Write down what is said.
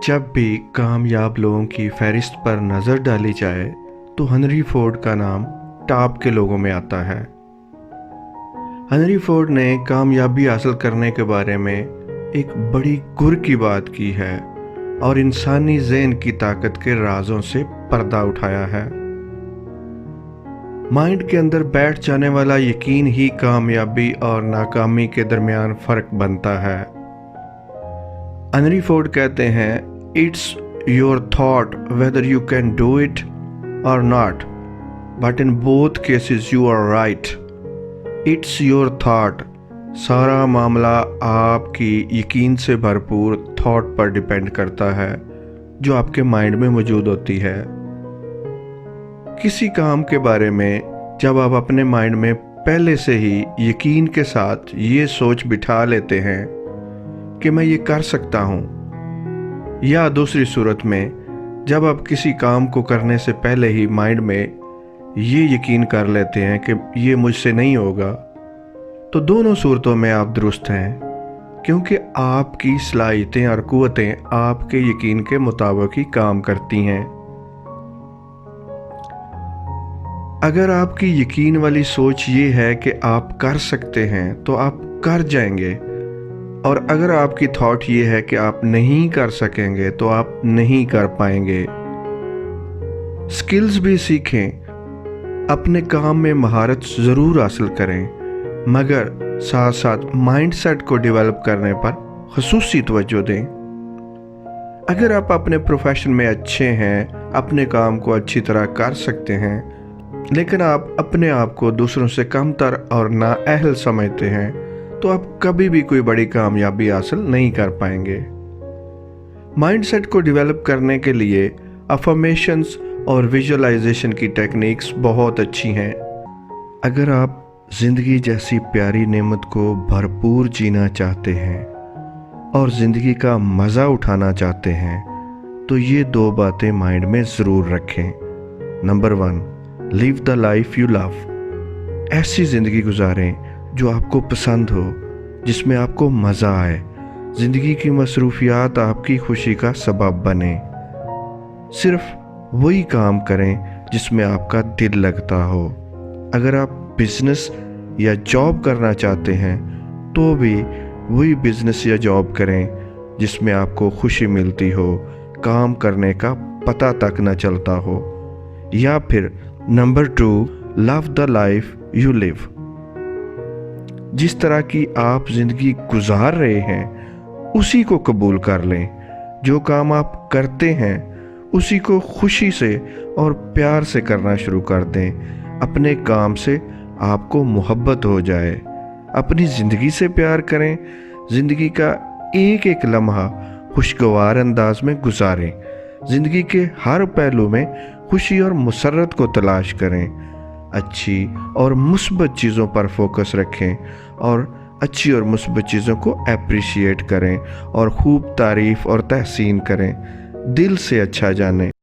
जब भी कामयाब लोगों की फहरिस्त पर नज़र डाली जाए तो हेनरी फोर्ड का नाम टॉप के लोगों में आता है। हेनरी फोर्ड ने कामयाबी हासिल करने के बारे में एक बड़ी गुर की बात की है और इंसानी ज़हन की ताकत के राजों से पर्दा उठाया है। माइंड के अंदर बैठ जाने वाला यकीन ही कामयाबी और नाकामी के दरमियान फ़र्क बनता है। हेनरी फोर्ड कहते हैं, it's your thought whether you can do it और not, but in both cases you are right. It's your thought, सारा मामला आपकी यकीन से भरपूर थॉट पर डिपेंड करता है जो आपके माइंड में मौजूद होती है। किसी काम के बारे में जब आप अपने माइंड में पहले से ही यकीन के साथ ये सोच बिठा लेते हैं कि मैं ये कर सकता हूँ, या दूसरी सूरत में जब आप किसी काम को करने से पहले ही माइंड में ये यकीन कर लेते हैं कि ये मुझसे नहीं होगा, तो दोनों सूरतों में आप दुरुस्त हैं, क्योंकि आपकी सलाहियतें और कुव्वतें आपके यकीन के मुताबिक ही काम करती हैं। अगर आपकी यकीन वाली सोच ये है कि आप कर सकते हैं तो आप कर जाएंगे, और अगर आपकी थॉट ये है कि आप नहीं कर सकेंगे तो आप नहीं कर पाएंगे। स्किल्स भी सीखें, अपने काम में महारत ज़रूर हासिल करें, मगर साथ साथ माइंडसेट को डेवलप करने पर ख़ुसूसी तवज्जो दें। अगर आप अपने प्रोफेशन में अच्छे हैं, अपने काम को अच्छी तरह कर सकते हैं, लेकिन आप अपने आप को दूसरों से कमतर और नाअहल समझते हैं, तो आप कभी भी कोई बड़ी कामयाबी हासिल नहीं कर पाएंगे। माइंडसेट को डेवलप करने के लिए अफर्मेशंस और विजुअलाइजेशन की टेक्निक्स बहुत अच्छी हैं। अगर आप ज़िंदगी जैसी प्यारी नेमत को भरपूर जीना चाहते हैं और ज़िंदगी का मज़ा उठाना चाहते हैं, तो ये दो बातें माइंड में ज़रूर रखें। Number 1, live the life you love. ऐसी ज़िंदगी गुजारें जो आपको पसंद हो, जिसमें आपको मज़ा आए। ज़िंदगी की मसरूफियात आपकी खुशी का सबब बने। सिर्फ वही काम करें जिसमें आपका दिल लगता हो। अगर आप बिज़नेस या जॉब करना चाहते हैं तो भी वही बिज़नेस या जॉब करें जिसमें आपको खुशी मिलती हो, काम करने का पता तक न चलता हो। या फिर number 2, love the life you live. जिस तरह की आप ज़िंदगी गुजार रहे हैं उसी को कबूल कर लें। जो काम आप करते हैं उसी को खुशी से और प्यार से करना शुरू कर दें। अपने काम से आपको मोहब्बत हो जाए। अपनी ज़िंदगी से प्यार करें। ज़िंदगी का एक एक लम्हा खुशगवार अंदाज में गुजारें। ज़िंदगी के हर पहलू में खुशी और मुसर्रत को तलाश करें। अच्छी और मुस्बत चीज़ों पर फोकस रखें और अच्छी और मुस्बत चीज़ों को एप्रिशिएट करें और खूब तारीफ़ और तहसीन करें। दिल से अच्छा जानें।